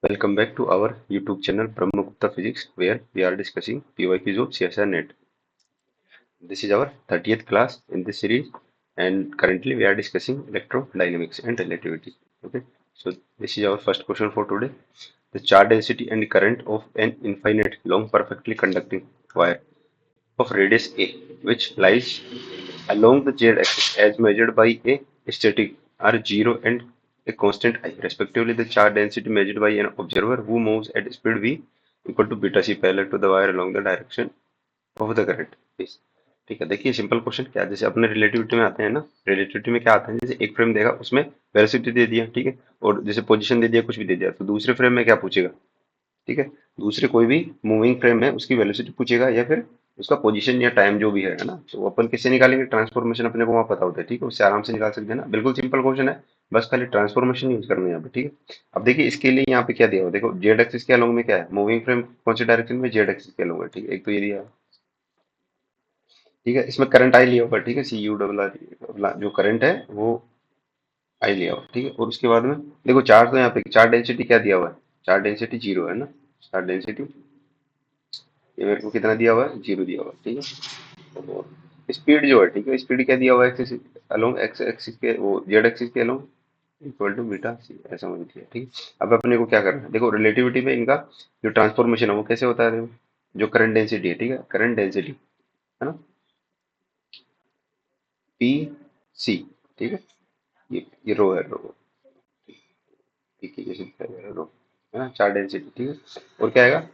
Welcome back to our YouTube channel Brahmagupta Physics, where we are discussing PYQs of CSIR NET. This is our 30th class in this series, and currently we are discussing electrodynamics and relativity. Okay, so this is our first question for today. The charge density and current of an infinite long perfectly conducting wire of radius a, which lies along the z-axis as measured by a static are 0 and a constant I. Respectively, the charge density measured by an observer who moves at speed v equal to beta c parallel to the wire along the direction of the current is। ठीक है, देखिए simple question क्या है, जैसे अपने relativity में आते हैं ना। रिलेटिविटी में क्या आता है, जैसे एक फ्रेम देगा उसमें वेलोसिटी दे दिया, ठीक है, और जैसे पोजीशन दे दिया, कुछ भी दे दिया, तो दूसरे फ्रेम में क्या पूछेगा। ठीक है, दूसरे कोई भी मूविंग फ्रेम है उसकी वेलोसिटी पूछेगा या फिर उसका पोजीशन या टाइम जो भी है ना, तो वो अपन किससे निकालेंगे, ट्रांसफॉर्मेशन अपने को वहां पता होता है। ठीक है, उससे आराम से निकाल सकते हैं ना, बिल्कुल सिंपल क्वेश्चन है। बस खाली ट्रांसफॉर्मेशन यूज करना है यहाँ पे। ठीक है, अब देखिए इसके लिए यहाँ पे क्या दिया हुआ, देखो जेड एक्सिस के अलोंग में क्या है, मूविंग फ्रेम कौन से डायरेक्शन में, जेड एक्सिस के अलोंग है। ठीक है, एक तो ये दिया है। ठीक है, इसमें करंट आई लिया होगा, ठीक है, सी यू डबल आर, जो करंट है वो आई लिया होगा। ठीक है, और उसके बाद में देखो चार्ज, तो यहाँ पे चार्ज डेंसिटी क्या दिया हुआ है, चार्ज डेंसिटी जीरो है ना। चार्ज डेंसिटी ये मेरे को कितना दिया हुआ है, जीरो दिया हुआ है। ठीक है, तो स्पीड जो है, ठीक है, स्पीड क्या दिया हुआ है, एक्सिस अलोंग एक्स एक्सिस के, वो जेड एक्सिस के अलोंग इक्वल टू बीटा सी, ऐसा मुझे दिया। ठीक है, अब अपने को क्या करना है, देखो रिलेटिविटी में इनका जो ट्रांसफॉर्मेशन है वो कैसे होता है, देखो जो करंट डेंसिटी है, ठीक है, करंट डेंसिटी है ना, पी सी। ठीक है, ये रो है, रो, ठीक है, जैसे रो है ना, चार डेंसिटी। ठीक है, और क्या आएगा,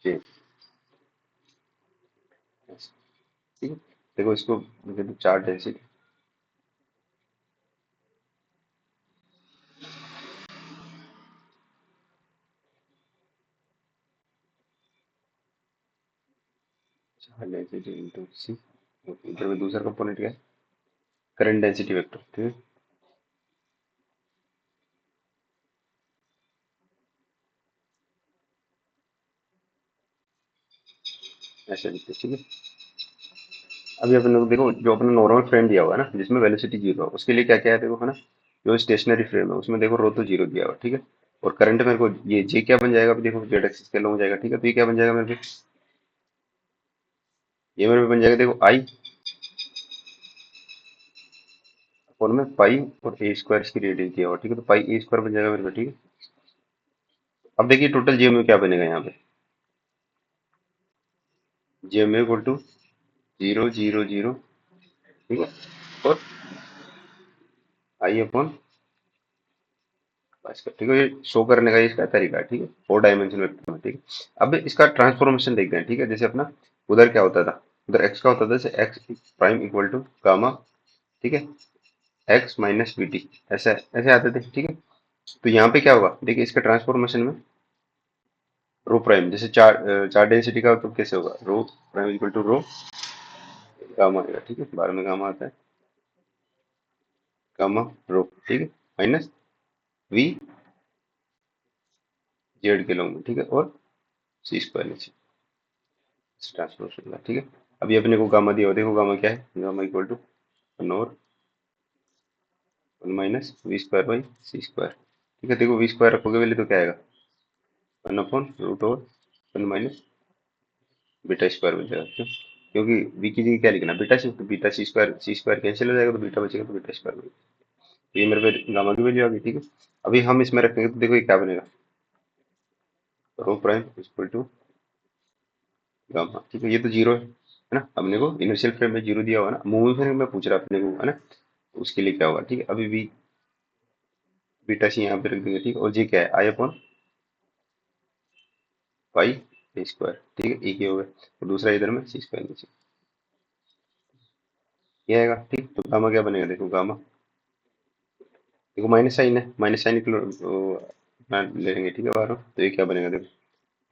जे। ठीक है, देखो इसको चार डेंसिटी, चार डेंसिटी इंटू सी, इधर में दूसरा कंपोनेंट क्या है, करंट डेंसिटी वेक्टर। ठीक है, ऐसे लिखते हैं। ठीक है, अभी अपन लोग देखो जो अपना नॉर्मल फ्रेम दिया हुआ है ना, जिसमें वेलोसिटी जीरो है, उसके लिए क्या क्या है देखो, है ना, जो स्टेशनरी फ्रेम है उसमें देखो रो तो जीरो दिया हुआ है। ठीक है, और करंट मेरे को ये जे क्या बन जाएगा, अभी देखो जेड एक्सिस के लॉन्ग जाएगा। ठीक है, तो ये क्या बन जाएगा मेरे पे, ये मेरे पे बन जाएगा देखो आई और में पाई और ए स्क्वायर इसकी रेडियस दिया हुआ। ठीक है, तो पाई ए स्क्वायर बन जाएगा मेरे पे। ठीक है, अब देखिए टोटल जे में क्या बनेगा यहाँ पे, जे में equal to zero zero zero. ठीक है, और आई अपॉन बस। ठीक है, ये शो करने का ये इसका तरीका है। ठीक है, फोर डायमेंशन वेक्टर में। ठीक है, अब इसका ट्रांसफॉर्मेशन देखते हैं। ठीक है, जैसे अपना उधर क्या होता था, उधर एक्स का होता था, जैसे X prime equal to gamma, ठीक है, एक्स माइनस बी टी, ऐसा ऐसे आते थे। ठीक है, तो यहाँ पे क्या होगा, देखिए इसके ट्रांसफॉर्मेशन में रो प्राइम, जैसे चार चार डेंसिटी का तो कैसे होगा, rho prime equal to rho gamma आएगा। ठीक है, बार में गामा आता है, गामा रो। ठीक है, माइनस वी जेड के लॉन्ग में। ठीक है, और सी स्क्वायर नीचे ट्रांसफॉर्मेशन का। ठीक है, अभी अपने को गामा दिया हुआ, देखो गामा क्या है, गामा इक्वल टू वन और one minus V square by C square. ठीक है, देखो वी स्क्वायर रखोगे पहले तो क्या आएगा, one upon root over one minus beta square बन जाएगा। क्यों, क्योंकि वी की जगह क्या लिखना, बीटा सी, तो बीटा सी स्क्वायर कैंसिल हो जाएगा, तो बीटा बचेगा, तो बीटा स्क्वायर बचेगा। तो ये मेरे पे गामा की वैल्यू आ गई। ठीक है, अभी हम इसमें रखेंगे तो देखो ये क्या बनेगा, रो प्राइम इक्वल टू गामा। ठीक है, ये तो जीरो है ना, अपने को इनिशियल फ्रेम में जीरो दिया हुआ ना, मूविंग फ्रेम में पूछ रहा है अपने को, है ना, तो उसके लिए क्या होगा। ठीक है, अभी भी बीटा सी यहाँ पे रख देंगे। ठीक है, और जी क्या है, आई अपॉन पाई ए स्क्वायर। ठीक है, एक ही हो गया, और दूसरा इधर में सी स्क्वायर नीचे, ये आएगा। ठीक, तो गामा क्या बनेगा, देखो गामा, देखो माइनस साइन है, माइनस साइन ले लेंगे। ठीक है, बाहर तो ये क्या बनेगा, देखो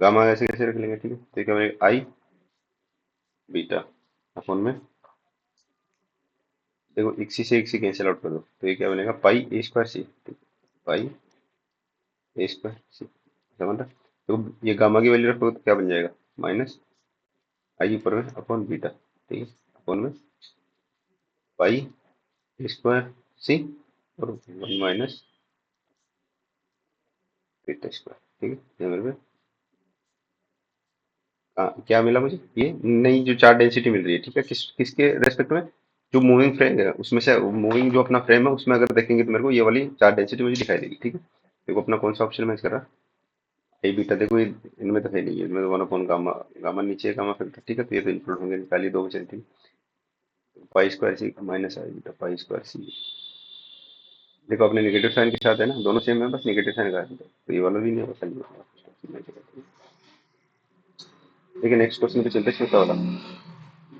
गामा ऐसे कैसे रख लेंगे। ठीक है, तो ये क्या बनेगा, आई बीटा अपॉन में, देखो एक सी से एक सी कैंसिल आउट कर दो, तो ये क्या बनेगा, पाई ए स्क्वायर सी, पाई ए स्क्वायर सी, समझ रहा। देखो ये गामा की वैल्यू रखो तो क्या बन जाएगा, माइनस आई ऊपर में अपॉन बीटा। ठीक है, अपॉन में पाई ए स्क्वायर सी और वन माइनस वेक्टर स्क्वायर, ठीक है। ये मेरे पे क्या मिला मुझे, ये नई जो चार्ज डेंसिटी मिल रही है, ठीक है, किसके रेस्पेक्ट में, जो मूविंग फ्रेम है उसमें से, मूविंग जो अपना फ्रेम है उसमें अगर देखेंगे तो मेरे को ये वाली चार्ज डेंसिटी मुझे दिखाई देगी, ठीक है। देखो अपना कौन सा ऑप्शन मैच कर रहा है, ए बीटा, देखो ये इनमें तो है नहीं है, इनमें तो वन अपॉन गामा, गामा नीचे है, गामा फैक्टर, ठीक है, तो ये तो इंक्लूड होंगे, निकालिए दो बचे थी, पाई स्क्वायर सी माइनस आई बीटा पाई स्क्वायर सी। देखो अपने नेगेटिव साइन के साथ है ना, दोनों सेम है, बस नेगेटिव साइन का है, तो ये वाला भी नहीं होगा, चलिए। ठीक है, नेक्स्ट क्वेश्चन पे चलते हैं, छोटा वाला।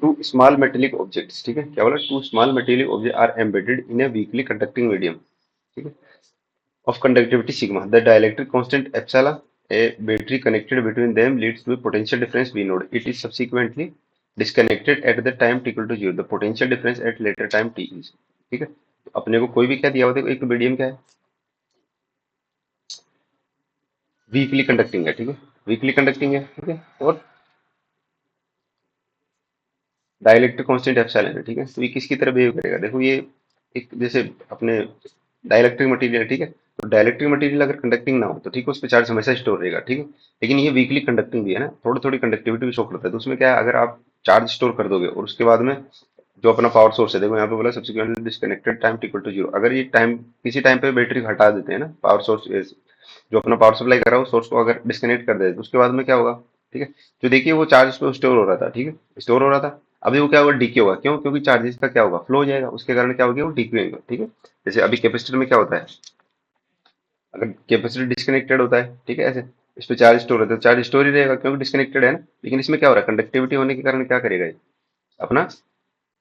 टू स्मॉल मेटेलिक ऑब्जेक्ट्स, ठीक है, क्या बोला, two small metallic object are embedded in a weakly conducting medium, ठीक है, of conductivity sigma. The dielectric constant epsilon, a battery connected between them leads to a potential difference V node. It is subsequently disconnected at the time t equal to 0. The potential difference at later time t is, ठीक है। तो अपने को कोई भी क्या दिया हुआ, देखो एक तो मीडियम क्या है, वीकली कंडक्टिंग है, ठीक है, वीकली कंडक्टिंग है, ठीक है, और डाइलेक्ट्रिक कांस्टेंट एप्सिलॉन है, ठीक है। तो ये किसकी तरह बिहेव करेगा, देखो ये एक जैसे अपने डाइलेक्ट्रिक मटेरियल है, ठीक है, तो डाइलेक्ट्रिक मटेरियल अगर कंडक्टिंग ना हो तो ठीक है, उस पर चार्ज हमेशा स्टोर रहेगा, ठीक है। लेकिन ये वीकली कंडक्टिंग भी है ना, थोड़ी थोड़ी कंडक्टिविटी भी शो करता है, तो उसमें क्या है, अगर आप चार्ज स्टोर कर दोगे और उसके बाद में जो अपना पावर सोर्स है, देखो यहाँ पे बोला subsequently disconnected time equal to zero, अगर ये टाइम किसी टाइम पे बैटरी हटा देते हैं ना, पावर सोर्स जो अपना पावर सप्लाई कर रहा है उस सोर्स को अगर डिस्कनेक्ट कर दे तो उसके बाद में क्या होगा, ठीक है, जो देखिए वो चार्ज उस पर स्टोर हो रहा था, ठीक है, स्टोर हो रहा था, अभी वो क्या होगा, डीके होगा, क्यों, क्योंकि चार्जेस का क्या होगा, फ्लो हो जाएगा, उसके कारण क्या होगा, वो डीके होगा, ठीक है। जैसे अभी कैपेसिटर में क्या होता है, अगर कैपेसिटर डिस्कनेक्टेड होता है, ठीक है, ऐसे इस पे चार्ज स्टोर होता है, चार्ज स्टोर ही रहेगा क्योंकि डिस्कनेक्टेड है ना, लेकिन इसमें क्या हो रहा है, कंडक्टिविटी होने के कारण क्या करेगा ये, अपना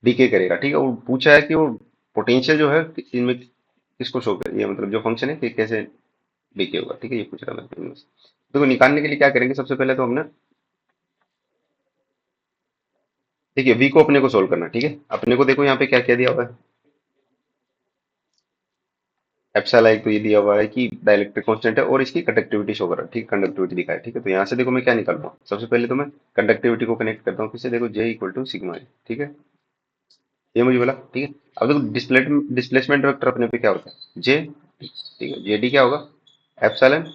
डीके करेगा, ठीक है। वो पूछा है कि वो पोटेंशियल जो है इनमें किसको शो कर, ये मतलब जो फंक्शन है कि कैसे डीके होगा, ठीक है, ये पूछ रहा है मैं। देखो निकालने के लिए क्या करेंगे, सबसे पहले तो हमने, देखिए वी को अपने को सोल्व करना, ठीक है, अपने को देखो यहाँ पे क्या क्या दिया हुआ है, एप्सिलॉन एक तो ये दिया हुआ है कि डाइलेक्ट्रिक कांस्टेंट है और इसकी कंडक्टिविटी शो कर रहा है, ठीक, कंडक्टिविटी दिखा है, ठीक है। तो यहाँ से देखो मैं क्या निकालूंगा, सबसे पहले तो मैं कंडक्टिविटी को कनेक्ट करता हूँ किससे, देखो जे इक्वल टू सिग्मा है, ठीक है, ये मुझे बोला, ठीक है। अब देखो डिस्प्लेसमेंट वेक्टर अपने पे क्या होता है, जे, ठीक है, जे डी क्या होगा, एप्सिलॉन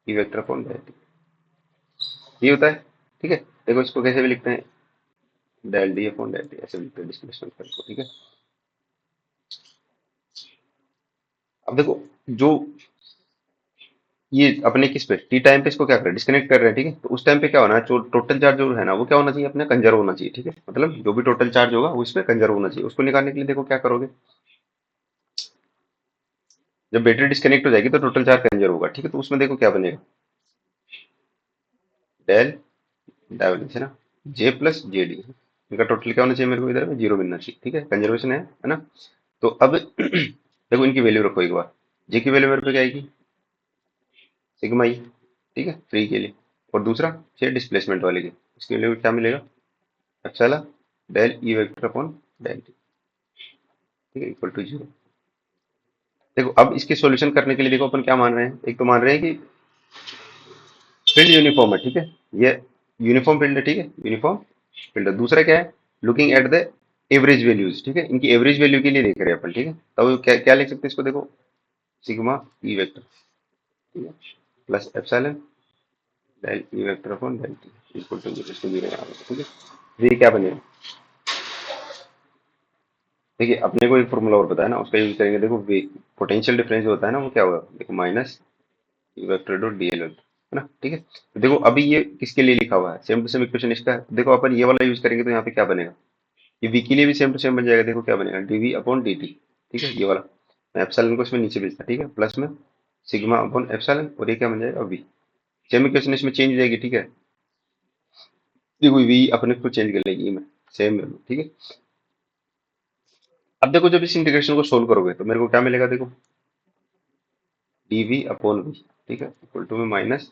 ई वेक्टर अपॉन ये होता है, ठीक है। देखो इसको कैसे भी लिखते हैं, del D upon del T, ऐसे लिखते हैं डिस्प्लेसमेंट वेक्टर को, ठीक है। अब देखो जो ये अपने किस पे, टी टाइम पे इसको क्या कर रहे हैं, डिस्कनेक्ट कर रहे हैं, ठीक है, तो उस टाइम पे क्या होना है, जो टोटल चार्ज जो है ना वो क्या होना चाहिए, अपने कंजर्व होना चाहिए, ठीक है, मतलब जो भी टोटल चार्ज होगा वो इसमें कंजर्व होना चाहिए, उसको निकालने के लिए देखो क्या करोगे, जब बैटरी डिस्कनेक्ट हो जाएगी तो टोटल चार्ज कंजर्व होगा, ठीक है, तो उसमें देखो क्या बनेगा, डेल डाइवर्जेंस है ना, जे प्लस जे डी, इनका टोटल क्या होना चाहिए, मेरे को इधर में जीरो मिलना चाहिए, ठीक है, कंजर्वेशन है ना। तो अब देखो इनकी वैल्यू रखो एक बार, जे की वैल्यू मेरे पे क्या आएगी, सिग्मा ई, ठीक है, फ्री के लिए, और दूसरा जे डिस्प्लेसमेंट वाले की, इसके लिए क्या मिलेगा, epsilon del E vector upon del T, ठीक है, इक्वल टू जीरो। देखो अब इसके सॉल्यूशन करने के लिए देखो अपन क्या मान रहे हैं, एक तो मान रहे हैं कि फील्ड यूनिफॉर्म है, ठीक है, ये यूनिफॉर्म फील्ड है, ठीक है, यूनिफॉर्म फील्ड है। दूसरा क्या है, looking at the average values, ठीक है, इनकी एवरेज वैल्यू के लिए देख रहे हैं अपन, ठीक है, तब क्या क्या लिख सकते हैं इसको, देखो सिग्मा ई वेक्टर, ठीक है, plus epsilon del E vector upon del T equal to zero, इसको जीरो यहाँ पे, ठीक है। तो ये क्या बनेगा, देखिए अपने को एक फॉर्मूला और पता है ना, उसका यूज करेंगे, देखो पोटेंशियल डिफरेंस जो होता है ना वो क्या होगा, देखो minus vector dot DL vector, है ना, ठीक है। तो देखो अभी ये किसके लिए लिखा हुआ है, सेम टू सेम इक्वेशन इसका है, देखो अपन ये वाला यूज करेंगे तो यहाँ पे क्या बनेगा, ये v के लिए भी सेम टू सेम बन जाएगा, देखो क्या बनेगा, dv अपॉन dt, ठीक है, ये वाला मैं एप्सिलॉन को इसमें नीचे भेजता, ठीक है, प्लस में सिग्मा अपॉन एप्सिलॉन, और ये क्या बन जाएगा v, सेम इक्वेशन इसमें चेंज हो जाएगी, ठीक है, देखो v अपने को चेंज कर लेगी मैं, सेम, ठीक है। अब देखो जब इस इंटीग्रेशन को सोल्व करोगे तो मेरे को क्या मिलेगा, देखो dv अपॉन v, ठीक है, इक्वल टू में माइनस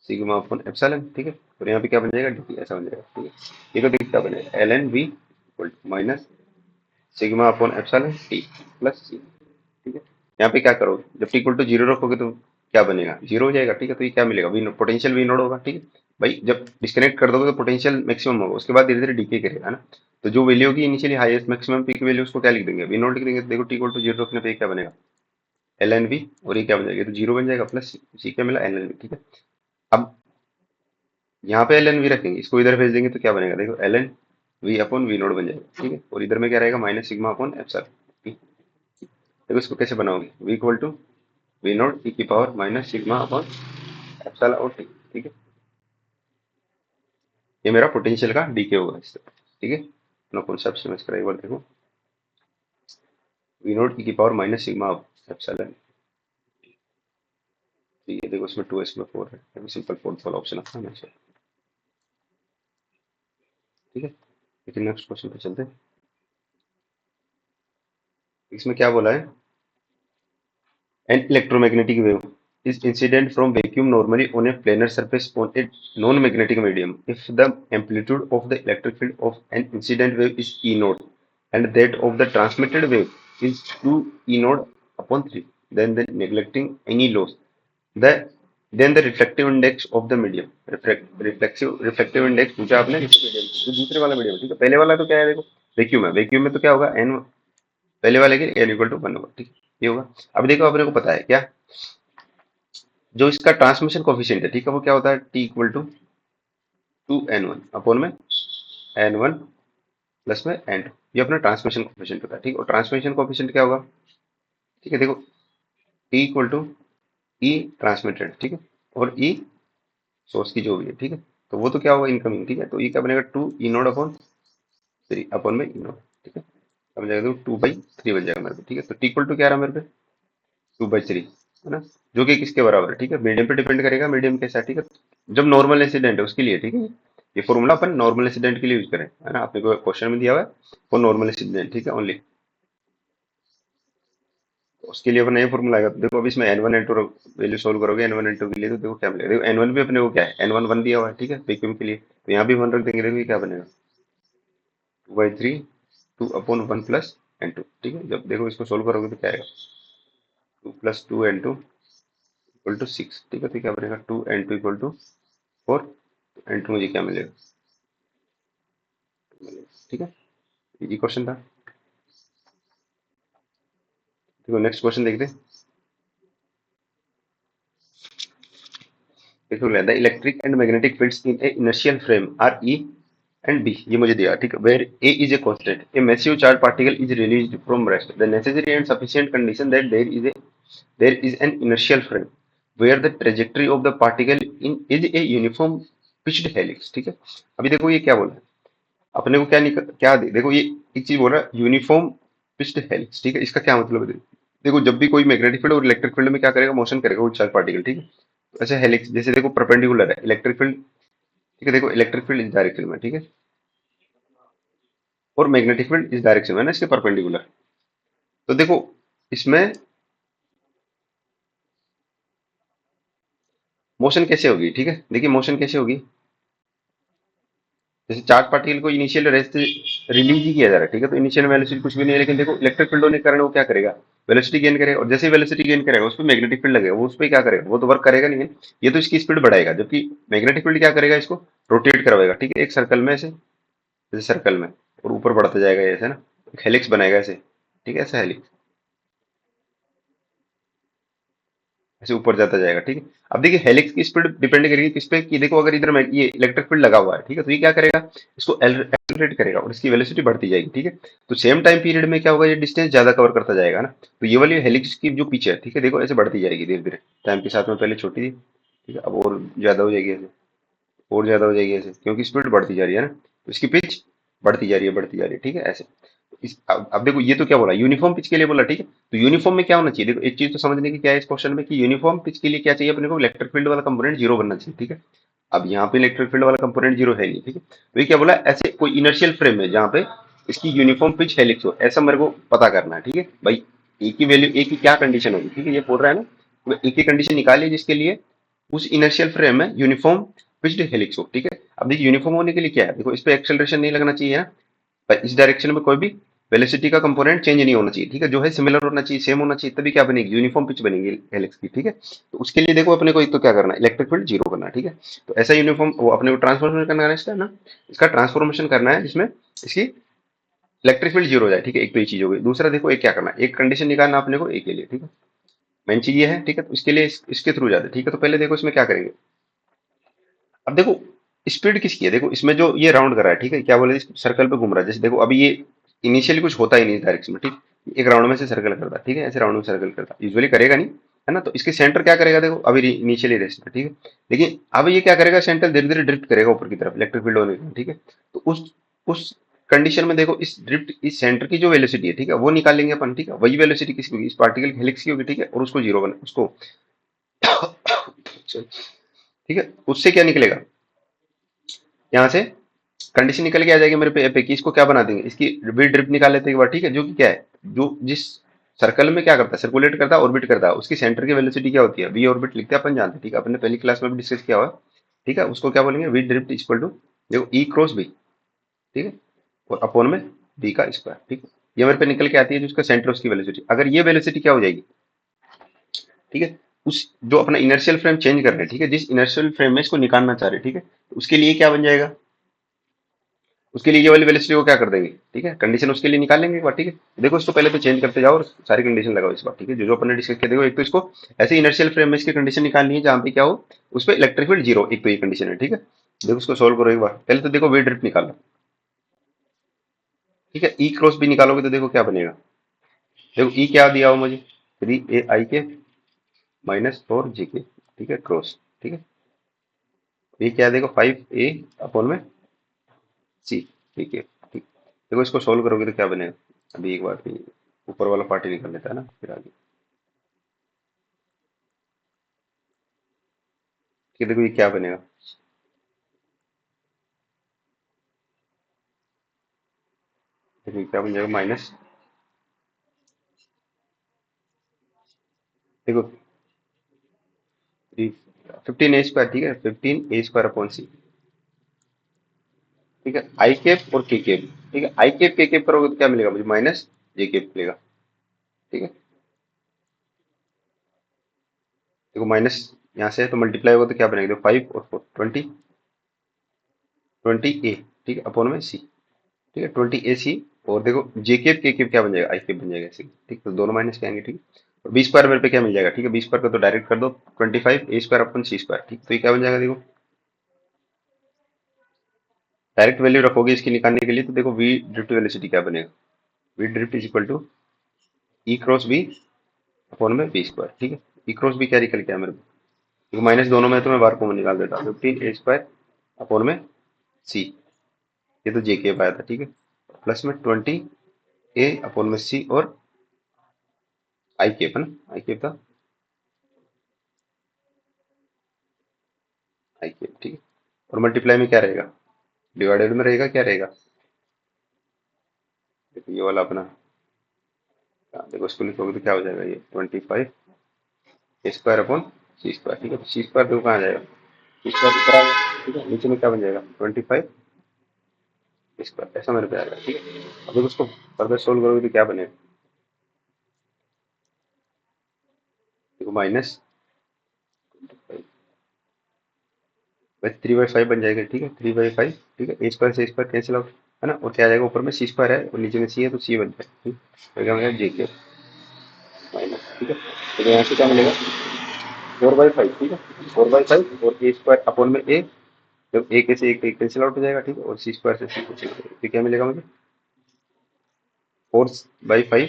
सिग्मा अपॉन एप्सिलॉन, ठीक है, और यहाँ पे क्या बन जाएगा dt, ऐसा बन जाएगा, ठीक है। ये तो देखो क्या बनेगा, ln v equal to minus sigma upon epsilon t plus c, ठीक है। यहाँ पे क्या करोगे, जब टी इक्वल टू जीरो रखोगे तो क्या बनेगा, जीरो हो जाएगा, ठीक है। तो ये क्या मिलेगा, वी पोटेंशियल वी नोड होगा, ठीक है भाई, जब डिस्कनेक्ट कर दोगे तो पोटेंशियल मैक्सिमम होगा, उसके बाद धीरे धीरे डीके करेगा ना, तो जो वैल्यू होगी initially highest maximum peak value उसको क्या लिख देंगे, वी नोट लिख देंगे, तो देखो टी इक्वल टू जीरो रखने पे क्या बनेगा, एल एन वी, और ये क्या बन जाएगा, तो जीरो बन जाएगा, प्लस सी क्या मिला, एल एन वी, ठीक है। अब यहाँ पे एल एन वी रखेंगे, इसको इधर भेज देंगे तो क्या बनेगा, देखो L N V upon V naught बन जाएगा, ठीक है। और इधर में क्या रहेगा, माइनस सिग्मा अपॉन एप्सिलॉन। देखो इसको कैसे बनाओगे, V equal to V naught e की power minus sigma upon epsilon और टी, ठीक है। ये मेरा पोटेंशियल का डीके होगा इससे, ठीक है। अपना कॉन्सेप्ट समझ कर एक बार देखो, वी नोट ई की पावर माइनस सिग्मा एप्सिलॉन, ठीक है। देखो इसमें 2 इसमें 4 है, सिंपल फोल्ड वाला ऑप्शन आता है हमेशा, ठीक है। लेकिन नेक्स्ट क्वेश्चन पे चलते हैं। इसमें क्या बोला है, an electromagnetic wave is incident from vacuum normally on a planar surface on a non-magnetic medium. If the amplitude of the electric field of an incident wave is E naught and that of the transmitted wave is 2 E naught upon 3, then neglecting any loss, the then the reflective index of the medium, reflective index पूछा आपने किस medium, तो दूसरे वाला medium, ठीक है। पहले वाला तो क्या है, देखो वैक्यूम है, वैक्यूम में तो क्या होगा, एन पहले वाले के एन इक्वल टू 1 होगा, ठीक है, ये होगा। अब देखो अपने को पता है क्या, जो इसका ट्रांसमिशन कोफिशिएंट है, ठीक है, वो क्या होता है, T equal to 2n1 upon में n1 प्लस में n2, ये अपना ट्रांसमिशन कोफिशिएंट होता है, ठीक है। और ट्रांसमिशन कोफिशिएंट क्या होगा, ठीक है, देखो T equal to E transmitted, ठीक है, और ई सोर्स की जो भी है, ठीक है। तो वो तो क्या होगा, इनकमिंग, ठीक है। तो ई क्या बनेगा, 2 E0 अपॉन 3 अपॉन में E0, ठीक है। अब बन जाएगा, तो 2/3 बन जाएगा मेरे पे, ठीक है। तो टी इक्वल टू क्या रहा मेरे पे, 2/3, है ना, जो कि किसके बराबर है, ठीक है, मीडियम पे डिपेंड करेगा, मीडियम के साथ, ठीक है। जब नॉर्मल इंसिडेंट है उसके लिए, ठीक है, ये फॉर्मूला अपन नॉर्मल इंसिडेंट के लिए यूज करें, है ना, आपने को क्वेश्चन में दिया हुआ है फॉर नॉर्मल इंसिडेंट, ठीक है, ओनली उसके लिए अपन ये फॉर्मूला आएगा। तो देखो अभी इसमें N one N two value solve करोगे, एन वन एन टू के लिए, तो देखो क्या मिलेगा, देखो एन वन भी अपने को क्या है, एन वन वन दिया हुआ है, ठीक है, वैक्यूम के लिए, तो यहाँ भी 1 रख देंगे, देखो ये क्या बनेगा, 2/3 2/1 प्लस n2, ठीक है। जब देखो इसको सोल्व करोगे तो क्या आएगा, 2 + 2 n2 इक्वल टू 6, ठीक है। तो क्या बनेगा, 2 n2 इक्वल टू 4, n2 मुझे क्या मिलेगा, ठीक है। इजी क्वेश्चन था। देखो नेक्स्ट क्वेश्चन देखते हैं। देखो the electric and magnetic fields in a inertial frame are E and B, ये मुझे दिया, ठीक है, where A is a constant, a massive charge particle is released from rest, the necessary and sufficient condition that there is an inertial frame where the trajectory of the particle in is a uniform pitched helix, ठीक है। अभी देखो ये क्या बोला है, अपने को क्या देखो ये एक चीज बोल रहा है, यूनिफॉर्म पिच्ड हेलिक्स, ठीक है। इसका क्या मतलब है, देखो जब भी कोई मैग्नेटिक फील्ड और इलेक्ट्रिक फील्ड में क्या करेगा, मोशन करेगा वो चार्ज पार्टिकल, ठीक है। अच्छा हेलिक्स जैसे देखो परपेंडिकुलर है इलेक्ट्रिक फील्ड, ठीक है, देखो इलेक्ट्रिक फील्ड इस डायरेक्शन में, ठीक है, और मैग्नेटिक फील्ड इस डायरेक्शन में है ना, इसके परपेंडिकुलर। तो देखो इसमें मोशन कैसे होगी, ठीक है, देखिए मोशन कैसे होगी, जैसे चार्ज पार्टिकल को इनिशियल रेस्ट रिलीज ही किया जा रहा है, ठीक है, तो इनिशियल वेलोसिटी कुछ भी नहीं है, लेकिन देखो इलेक्ट्रिक फील्ड होने के कारण वो क्या करेगा, वेलोसिटी गेन करेगा, और जैसे वेलोसिटी गेन करेगा उस पर मैग्नेटिक फील्ड लगेगा, वो उस पर क्या करेगा, वो तो वर्क करेगा नहीं है, ये तो इसकी स्पीड बढ़ाएगा, जबकि मैग्नेटिक फील्ड क्या करेगा, इसको रोटेट करवाएगा, ठीक है, एक सर्कल में ऐसे, जैसे सर्कल में, और ऊपर बढ़ता जाएगा ऐसे ना, एक हेलिक्स बनाएगा ऐसे, ठीक है, ऐसा हेलिक्स ऐसे ऊपर जाता जाएगा, ठीक है। अब देखिए हेलिक्स की स्पीड डिपेंड करेगी किस पे, कि देखो अगर इधर में ये इलेक्ट्रिक फील्ड लगा हुआ है, ठीक है, तो ये क्या करेगा, इसको एक्सेलरेट करेगा और इसकी वेलोसिटी बढ़ती जाएगी, ठीक है। तो सेम टाइम पीरियड में क्या होगा, ये डिस्टेंस ज्यादा कवर करता जाएगा ना, तो ये वाली हेलिक्स की जो पिच है, ठीक है, देखो ऐसे बढ़ती जाएगी धीरे धीरे टाइम के साथ में, पहले छोटी थी, ठीक है, अब और ज्यादा हो जाएगी ऐसे, और ज्यादा हो जाएगी ऐसे, क्योंकि स्पीड बढ़ती जा रही है ना, तो इसकी पिच बढ़ती जा रही है, बढ़ती जा रही है, ठीक है, ऐसे। अब देखो ये तो क्या बोला, यूनिफॉर्म पिच के लिए बोला, ठीक है। तो यूनिफॉर्म में क्या होना चाहिए, देखो एक चीज तो समझने की क्या है इस क्वेश्चन में, कि यूनिफॉर्म पिच के लिए क्या चाहिए अपने को, इलेक्ट्रिक फील्ड वाला कंपोनेंट जीरो बनना चाहिए, ठीक है। अब यहाँ पे इलेक्ट्रिक फील्ड वाला कंपोनेंट जीरो है नहीं, ठीक है, तो ये क्या बोला, ऐसे कोई इनर्शियल फ्रेम है जहाँ पे इसकी यूनिफॉर्म पिच हेलिक्स हो, ऐसा मेरे को पता करना है, ठीक है भाई। एक ही वैल्यू, एक ही क्या कंडीशन होगी, ठीक है, ये बोल रहा है ना, तो एक ही कंडीशन निकालिए जिसके लिए उस इनर्शियल फ्रेम में यूनिफॉर्म पिच्ड हेलिक्स हो, ठीक है। अब देखिए यूनिफॉर्म होने के लिए क्या है, देखो इस पे एक्सेलरेशन नहीं लगना चाहिए ना, पर इस डायरेक्शन में कोई भी वेलोसिटी का कंपोनेंट चेंज नहीं होना चाहिए, ठीक है, जो है सिमिलर होना चाहिए, सेम होना चाहिए, तभी क्या बनेगी, यूनिफॉर्म पिच बनेगी हेलिक्स की, ठीक है। तो उसके लिए देखो अपने को एक तो क्या करना है, इलेक्ट्रिक फील्ड जीरो करना है, ठीक है। तो ऐसा यूनिफॉर्म वो अपने को ट्रांसफॉर्मेशन करना है इसका ना, इसका ट्रांसफॉर्मेशन करना है जिसमें इसकी इलेक्ट्रिक फील्ड जीरो हो जाए, ठीक है, एक तो ये चीज हो गई। दूसरा देखो एक क्या करना है, एक कंडीशन निकालना अपने को ए के लिए, ठीक है, मेन चीज ये है, ठीक है। तो इसके लिए इसके थ्रू जाते हैं, ठीक है। तो पहले देखो इसमें क्या करेंगे। अब देखो स्पीड किसकी है, देखो इसमें जो ये राउंड कर रहा है, ठीक है, क्या बोले, सर्कल पे घूम रहा है। जैसे देखो अभी ये इनिशियली कुछ होता ही नहीं डायरेक्शन में, ठीक। एक राउंड में से सर्कल करता है, ठीक है, ऐसे राउंड में सर्कल करता है, यूजुअली करेगा नहीं, है ना। तो इसके सेंटर क्या करेगा, देखो अभी इनिशियली रेस्ट में, ठीक है। लेकिन अब ये क्या करेगा, सेंटर धीरे धीरे ड्रिफ्ट करेगा ऊपर की तरफ इलेक्ट्रिक फील्ड होने के लिए, ठीक है। तो उस कंडीशन में देखो इस ड्रिफ्ट, इस सेंटर की जो वेलोसिटी है, ठीक है, वो निकाल लेंगे अपन, ठीक है। वही वेलोसिटी किसकी होगी, इस पार्टिकल की हेलिक्स की होगी, ठीक है। और उसको जीरो बना उसको ठीक है। उससे क्या निकलेगा, यहाँ से कंडीशन निकल के आ जाएगी मेरे पे की, इसको क्या बना देंगे, इसकी वी ड्रिप निकाल लेते हैं एक बार, ठीक है। जो कि क्या है, जो जिस सर्कल में क्या करता है, सर्कुलेट करता है, ऑर्बिट करता है, उसकी सेंटर की वेलोसिटी क्या होती है, वी ऑर्बिट लिखते हैं अपन, जानते हैं, ठीक है। अपने पहली क्लास में भी डिस्कस किया हुआ, ठीक है। उसको क्या बोलेंगे, वी ड्रिफ्ट इक्वल टू, देखो ई क्रॉस बी, ठीक है, और अपॉन में बी का स्क्वायर, ठीक है। ये मेरे पे निकल के आती है जो उसका सेंटर, उसकी वेलोसिटी। अगर ये वेलोसिटी क्या हो जाएगी, ठीक है, उस जो अपना इनर्शियल फ्रेम चेंज कर रहे हैं, ठीक है, जिस इनर्शियल फ्रेम में इसको निकालना चाह रहे हैं, ठीक है, तो उसके लिए क्या बन जाएगा, उसके लिए ये वाली वेलोसिटी को क्या कर देंगे, ठीक है, कंडीशन उसके लिए निकाल लेंगे एक बार, ठीक है। देखो इसको पहले तो चेंज करते जाओ और सारी कंडीशन लगाओ इस बार, ठीक है। जो जो अपन ने डिस्कस किया, देखो एक तो इसको ऐसे इनर्शियल फ्रेम में इसकी कंडीशन निकालनी है जहां पे क्या हो, उस पर इलेक्ट्रिक फील्ड जीरो, एक तो ये कंडीशन है, ठीक है। देखो उसको सोल्व करो एक बार, पहले तो देखो वे ड्रिफ्ट निकालो, ठीक है। ई क्रॉस बी निकालोगे तो देखो क्या बनेगा, देखो ई क्या दिया हो मुझे, 3 ai के माइनस 4 j के, ठीक है, क्रॉस, ठीक है। ये क्या है, देखो 5a अपॉन में सी, ठीक है, ठीक। देखो इसको सोल्व करोगे तो क्या बनेगा, अभी एक बार फिर ऊपर वाला पार्ट ही निकल लेता है ना, फिर आगे, कि देखो ये क्या बनेगा, देखो ये क्या बन जाएगा, माइनस, देखो 15a स्क्वायर, ठीक है, 15a स्क्वायर अपॉन सी, ठीक है, आई केप और के केप, ठीक है। आई केप के केप करोगे तो क्या मिलेगा मुझे, माइनस जे केप मिलेगा, ठीक है। देखो माइनस यहाँ से है तो मल्टीप्लाई होगा तो क्या बनेगा, देखो 5 और 4 20 ए, ठीक है, अपॉन में सी, ठीक है, 20 AC। और देखो जे केप के केप क्या बन जाएगा, आई केप बन जाएगा ऐसे, ठीक। तो दोनों माइनस के आएंगे, ठीक है। और बी स्क्वायर मेरे पे क्या मिल जाएगा, ठीक है, बी स्क्वायर का तो डायरेक्ट कर दो, 25 a square upon C square, ठीक। तो ये क्या बन जाएगा, देखो डायरेक्ट वैल्यू रखोगे इसकी निकालने के लिए, तो देखो वी ड्रिफ्ट वेलोसिटी क्या बनेगा, V drift is equal to E cross B upon में बी स्क्वायर, ठीक है। ई क्रॉस बी क्या निकल के आया मेरे को, देखो माइनस दोनों में है तो मैं बार कॉमन निकाल देता हूँ, 15a स्क्वायर अपॉन में सी, ये तो जे केप आया था, ठीक है, प्लस में 20a अपॉन में सी और आई केप है ना, आई केप था, आई केप, ठीक है। और मल्टीप्लाई में क्या रहेगा, डिवाइडेड में रहेगा, क्या रहेगा, देखो ये वाला अपना, हाँ, देखो इसको लिखोगे तो क्या हो जाएगा, ये 25 a square upon C square, ठीक है। सी स्क्वायर देखो कहाँ आ जाएगा, सी स्क्वायर ऊपर आ गया, ठीक है। नीचे में क्या बन जाएगा, 25 स्क्वायर, ऐसा मेरे पे आएगा, ठीक है। अब देखो उसको फर्दर सोल्व करोगे तो क्या बनेगा, देखो माइनस 3/5 बन जाएगा, ठीक है, 3/5, ठीक है। a स्क्वायर से स्क्वायर कैंसिल आउट, है ना। और क्या आ जाएगा, ऊपर में सी स्क्वायर है और नीचे में सी है तो सी बन जाएगा, ठीक। तो क्या बनेगा, जे के माइनस, ठीक है। तो यहाँ से क्या मिलेगा, 4/5, ठीक है, 4/5 और ए स्क्वायर अपॉन में ए, जब एक से एक कैंसिल आउट हो जाएगा, ठीक है। और सी स्क्वायर से सी कैंसिल आउट हो जाएगा, तो क्या मिलेगा मुझे, 4/5,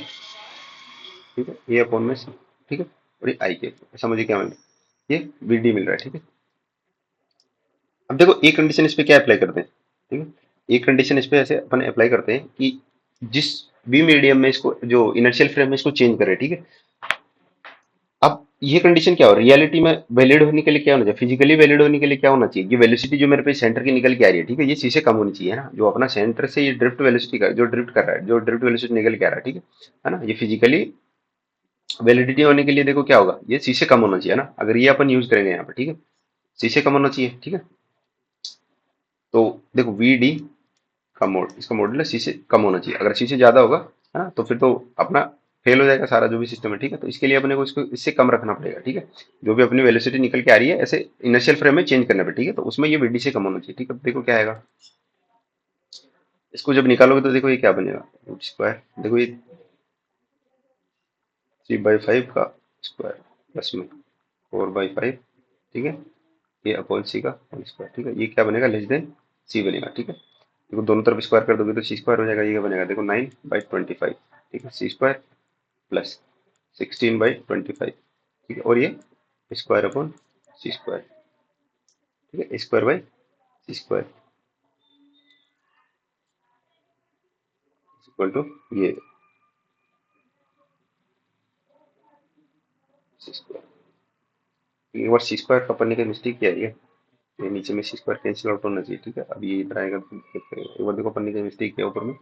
ठीक है, ए अपॉन में सी, ठीक है। और ये आई के, ऐसा मुझे क्या मिल रहा है, ये बी डी मिल रहा है, ठीक है। अब देखो एक कंडीशन इस पे क्या अप्लाई करते हैं, ठीक है। एक कंडीशन इस पे ऐसे अपन अप्लाई करते हैं कि जिस बी मीडियम में इसको, जो इनर्शियल फ्रेम में इसको चेंज करे, ठीक है। अब ये कंडीशन क्या हो, रियलिटी में वैलिड होने के लिए क्या होना चाहिए, फिजिकली वैलिड होने के लिए क्या होना चाहिए, ये वेलोसिटी जो मेरे पे सेंटर की निकल के आ रही है, ठीक है, ये सी से कम होनी चाहिए, है ना। जो अपना सेंटर से ये ड्रिफ्ट वेलोसिटी का जो ड्रिफ्ट कर रहा है, जो ड्रिफ्ट वेलोसिटी निकल के आ रहा है, ठीक है ना। ये फिजिकली वैलिडिटी होने के लिए देखो क्या होगा, ये सी से कम होना चाहिए, है ना। अगर ये अपन यूज करेंगे यहाँ पे, ठीक है, सी से कम होना चाहिए, ठीक है। तो देखो वी डी का मोड, इसका मॉडुलस सी से कम होना चाहिए, अगर सी से ज्यादा होगा, है ना, तो फिर तो अपना फेल हो जाएगा सारा जो भी सिस्टम है, ठीक है। तो इसके लिए अपने को इसको इससे कम रखना पड़ेगा, ठीक है। जो भी अपनी वेलोसिटी निकल के आ रही है ऐसे इनिशियल फ्रेम में चेंज करने पे, ठीक है, तो उसमें ये वीडी से कम होना चाहिए, ठीक है। देखो क्या आएगा, इसको जब निकालोगे तो देखो ये क्या बनेगा, रूट स्क्वायर, देखो ये 3/5 का स्क्वायर प्लस में 4/5, ठीक है, ये अपॉन सी का होल स्क्वायर, ठीक है। ये क्या बनेगा, लेस देन सी बनेगा, ठीक है। देखो दोनों तरफ स्क्वायर कर दोगे तो सी स्क्वायर हो जाएगा, ये क्या बनेगा देखो 9/25, ठीक है, सी स्क्वायर प्लस 16/25, ठीक है, और ये स्क्वायर अपॉन सी स्क्वायर, ठीक है, square by C square equal to ये सी स्क्वायर। एक बार सी स्क्वायर का अपन ने मिस्टेक किया है, ये नीचे में सी स्क्वायर कैंसिल आउट होना चाहिए, ठीक है। अब ये इधर आएगा तो दिक्कत करेगा। एक बार देखो अपन ने मिस्टेक किया ऊपर में,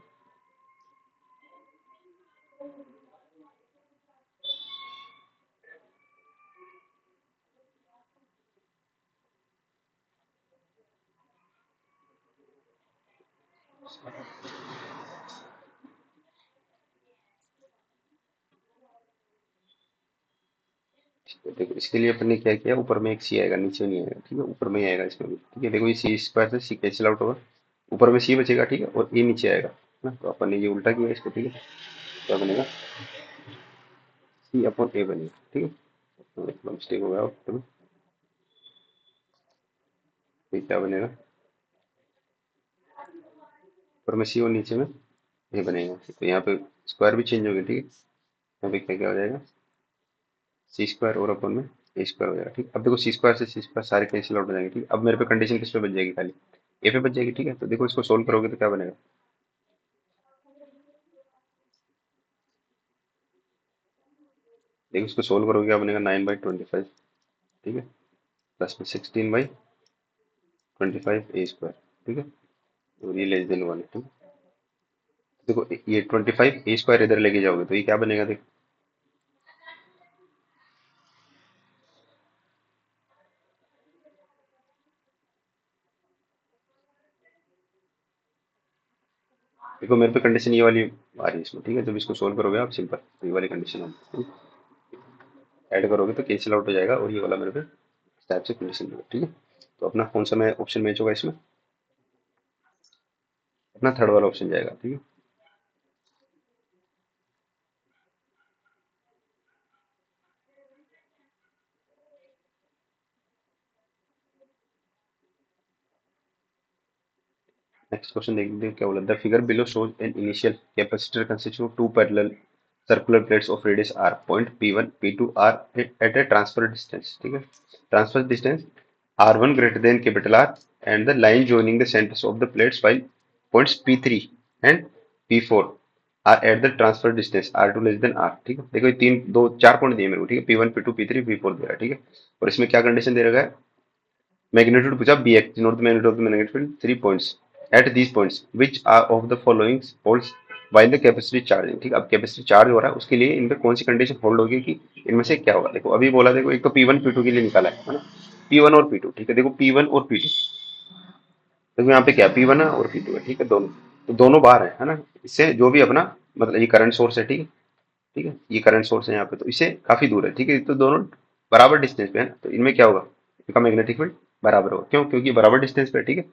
तो देखो इसके लिए अपन ने क्या किया, ऊपर में एक सी आएगा नीचे नहीं आएगा, ठीक है, ऊपर में ही आएगा इसमें भी, ठीक है। देखो ये सी स्क्वायर से सी कैंसिल आउट होगा, ऊपर में सी बचेगा, ठीक है, और ए नीचे आएगा, है ना। तो अपन ने ये उल्टा किया इसको, ठीक है। क्या बनेगा, सी अपॉन ए बनेगा, ठीक है। तो थोड़ा मिस्टेक हो गया ऊपर में, तो ये क्या बनेगा, ऊपर में सी और नीचे में ए बनेगा। तो यहाँ पे स्क्वायर भी चेंज हो गया, ठीक है। यहाँ पे क्या क्या हो जाएगा, सी स्क्वायर और अपन में ए स्क्वायर हो जाएगा, ठीक। अब देखो सी स्क्वायर से सी स्क्वायर सारे कैंसिल आउट हो जाएंगे, ठीक। अब मेरे पे कंडीशन किस पे बच जाएगी, खाली ए पे बच जाएगी, ठीक है। तो देखो इसको सोल्व करोगे तो क्या बनेगा, देखो इसको सोल्व करोगे क्या बनेगा, 9/25, ठीक है, प्लस में 16/25 ए स्क्वायर, ठीक है, और ये लेस देन 1, ठीक है। देखो ये 25 ए स्क्वायर इधर लेके जाओगे तो ये क्या बनेगा, देखो देखो मेरे पे कंडीशन ये वाली आ रही है इसमें, ठीक है। जब इसको सोल्व करोगे आप सिंपल, तो ये वाली कंडीशन ऐड करोगे तो कैंसिल आउट हो जाएगा, और ये वाला मेरे पे इस टाइप से कंडीशन होगा, ठीक है। तो अपना कौन सा मैं ऑप्शन मैच होगा इसमें, अपना थर्ड वाला ऑप्शन जाएगा, ठीक है। नेक्स्ट क्वेश्चन देख लेते हैं क्या बोला, the figure below shows an initial capacitor consisting of two parallel circular plates of radius r, point p1 p2 are at a transfer distance, ठीक है। Transfer distance r1 greater than capital R and the line joining the centers of the plates, while points p3 and p4 are at the transfer distance r2 less than r, ठीक है। देखो ये तीन दो चार point दिए मेरे को, ठीक है, p1 p2 p3 p4 दे रहा है, ठीक है। और इसमें क्या कंडीशन दे रखा है, मैग्नीट्यूड पूछा bx, note the magnitude of the magnetic field 3 points at these points which are of the following holds while the capacity charging, ठीक है। अब कैपेसिटी चार्ज हो रहा है उसके लिए इनमें कौन सी कंडीशन होल्ड होगी कि इनमें से क्या होगा। देखो अभी बोला, देखो एक तो P1 P2 के लिए निकाला है ना, P1 और P2, ठीक है। देखो P1 और P2, देखो यहाँ पे क्या P1 है और P2 है, ठीक है, दोनों तो दोनों बाहर है ना। इससे जो भी अपना मतलब ये करंट सोर्स है, ठीक है, ठीक है, ये करंट सोर्स है यहाँ पे, तो इससे काफी दूर है, ठीक है। तो दोनों बराबर डिस्टेंस पे है ना, तो इनमें क्या होगा, इनका मैग्नेटिक फील्ड बराबर होगा, क्यों, क्योंकि बराबर डिस्टेंस पे है, ठीक है।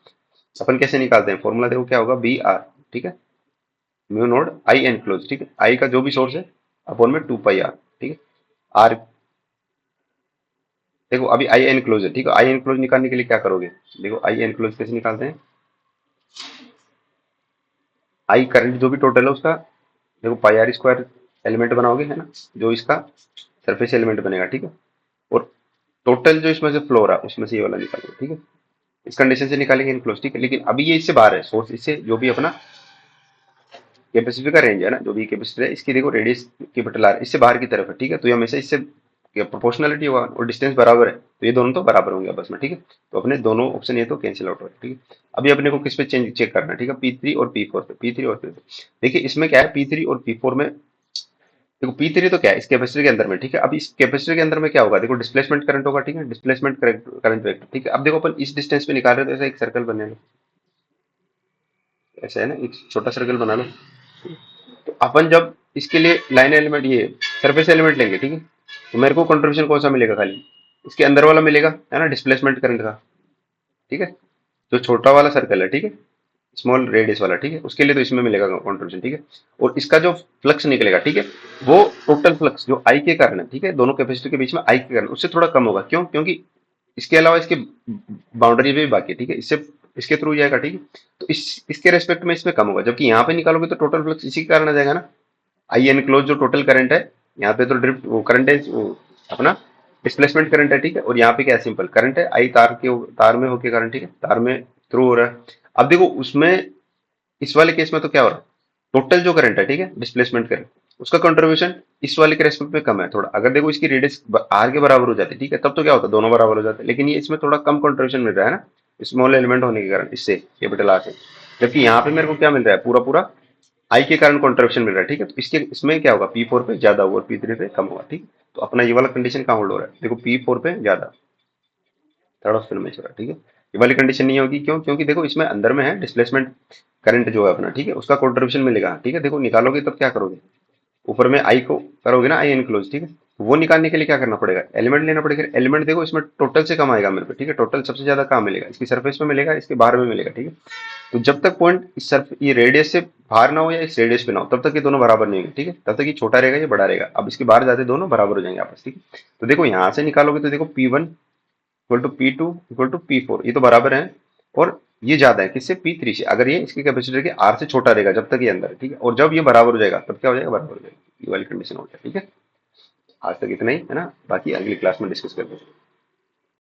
अपन कैसे निकालते हैं, फॉर्मूला देखो क्या होगा, बी आर, ठीक है, म्यू नोड आई एनक्लोज, ठीक है, आई का जो भी सोर्स है अपॉन में 2 पाई आर, ठीक है। आर देखो अभी आई एनक्लोज है, ठीक है, आई एनक्लोज निकालने के लिए क्या करोगे, देखो आई एनक्लोज कैसे निकालते हैं, आई करंट जो भी टोटल है उसका, देखो πr² एलिमेंट बनाओगे, है ना, जो इसका सरफेस एलिमेंट बनेगा, ठीक है, और टोटल जो इसमें से फ्लो हो रहा है उसमें से ये वाला निकालोगे, ठीक है। इस कंडीशन से निकालेंगे इनक्लोज, ठीक है। लेकिन अभी ये इससे बाहर है सोर्स, इससे जो भी अपना कैपेसिटी का रेंज है ना, जो भी कैपेसिटी है इसकी देखो रेडियस कैपिटल आर इससे बाहर की तरफ है, ठीक है। तो ये हमेशा इससे प्रोपोर्शनलिटी होगा और डिस्टेंस बराबर है, तो ये दोनों तो बराबर होंगे आपस में, ठीक है। तो अपने दोनों ऑप्शन ये तो कैंसिल आउट हो रहे हैं, ठीक है। अभी अपने को किस पे चेंज चेक करना है, ठीक है, P3 और P4 पे, P3 और P4। देखिए इसमें क्या है, P3 और P4 में देखो P3 तो क्या है, इस कैपेसिटर के अंदर में, ठीक है। अब इस कैपेसिटर के अंदर में क्या होगा, देखो डिस्प्लेसमेंट करंट होगा, ठीक है, डिस्प्लेसमेंट करंट वेक्टर, ठीक है। अब देखो अपन इस डिस्टेंस पे निकाल रहे हैं, तो ऐसा एक सर्कल बनेगा, ऐसा है ना, एक छोटा सर्कल बना लो। तो अपन जब इसके लिए लाइन एलिमेंट ये सरफेस एलिमेंट लेंगे, ठीक है, तो मेरे को कंट्रीब्यूशन कौन सा मिलेगा, खाली इसके अंदर वाला मिलेगा, है ना, डिस्प्लेसमेंट करंट का, ठीक है, जो छोटा वाला सर्कल है, ठीक है, स्मॉल रेडियस वाला, ठीक है, उसके लिए तो इसमें मिलेगा कॉन्ट्रीब्यूशन, ठीक है। और इसका जो फ्लक्स निकलेगा, ठीक है, वो टोटल फ्लक्स जो आई के कारण है, ठीक है, दोनों कैपेसिटर के बीच में आई के कारण उससे थोड़ा कम होगा। क्यों? क्योंकि इसके अलावा इसके बाउंड्री भी बाकी है, ठीक है, इससे इसके थ्रू जाएगा, ठीक है। तो इसके रेस्पेक्ट में इसमें कम होगा, जबकि यहाँ पे निकालोगे तो टोटल फ्लक्स इसी के कारण आ जाएगा ना। आई एनक्लोज जो टोटल करंट है, यहाँ पे तो ड्रिफ्ट वो करंट है, वो अपना डिस्प्लेसमेंट करंट है, ठीक है। और यहाँ पे क्या है, सिंपल करंट है, आई तार में होके करंट, ठीक है, तार में थ्रू हो रहा है। अब देखो उसमें, इस वाले केस में तो क्या हो रहा है, टोटल जो करंट है, ठीक है, डिस्प्लेसमेंट करंट, उसका कंट्रीब्यूशन इस वाले के रेस्पेक्ट में कम है थोड़ा। अगर देखो इसकी रेडियस आर के बराबर हो जाती है, ठीक है, तब तो क्या होता है, दोनों बराबर हो जाते हैं। लेकिन ये इसमें थोड़ा कम कंट्रीब्यूशन मिल रहा है ना, स्मॉल एलिमेंट होने के कारण, इससे कैपिटल आर से। जबकि यहाँ पे मेरे को क्या मिल रहा है, पूरा पूरा आई के कारण कॉन्ट्रैक्शन मिल रहा है, ठीक है। तो इसके इसमें क्या होगा, P4 पे ज्यादा होगा और P3 पे कम होगा, ठीक। तो अपना ये वाला कंडीशन कहाँ होल्ड हो रहा है, देखो P4 पे ज्यादा, थर्ड ऑप्शन में चल रहा है, ठीक है। ये वाली कंडीशन नहीं होगी, क्यों? क्योंकि देखो इसमें अंदर में है डिस्प्लेसमेंट करंट जो है अपना, ठीक है, उसका कॉन्ट्रीब्यूशन मिलेगा, ठीक है। देखो निकालोगे तब क्या करोगे, ऊपर में आई को करोगे ना, आई एनक्लोज, ठीक है। वो निकालने के लिए क्या करना पड़ेगा, एलिमेंट लेना पड़ेगा। एलिमेंट देखो इसमें टोटल से कम आएगा मेरे को, ठीक है, टोटल सबसे ज्यादा कहाँ मिलेगा, इसकी सरफेस में मिलेगा, इसके बाहर में मिलेगा, ठीक है। तो जब तक पॉइंट इस सर्फ ये रेडियस से बाहर ना हो या इस रेडियस पे ना हो, तब तक ये दोनों बराबर नहीं होंगे, ठीक है। तब तक ये छोटा रहेगा, ये बड़ा रहेगा। अब इसके बाहर जाते दोनों बराबर हो जाएंगे आपस, ठीक है। तो देखो यहाँ से निकालोगे तो देखो P1 equal to P2 equal to P4, ये तो बराबर है। और ये ज्यादा है किससे, P3 से। अगर ये इसके कैपेसिटर के आर से छोटा रहेगा जब तक ये अंदर है, ठीक है। और जब ये बराबर हो जाएगा तब क्या हो जाएगा, बराबर हो जाएगा। ये वाली कंडीशन हो जाएगा, ठीक है। आज तक इतना ही है ना, बाकी अगली क्लास में डिस्कस करते हैं।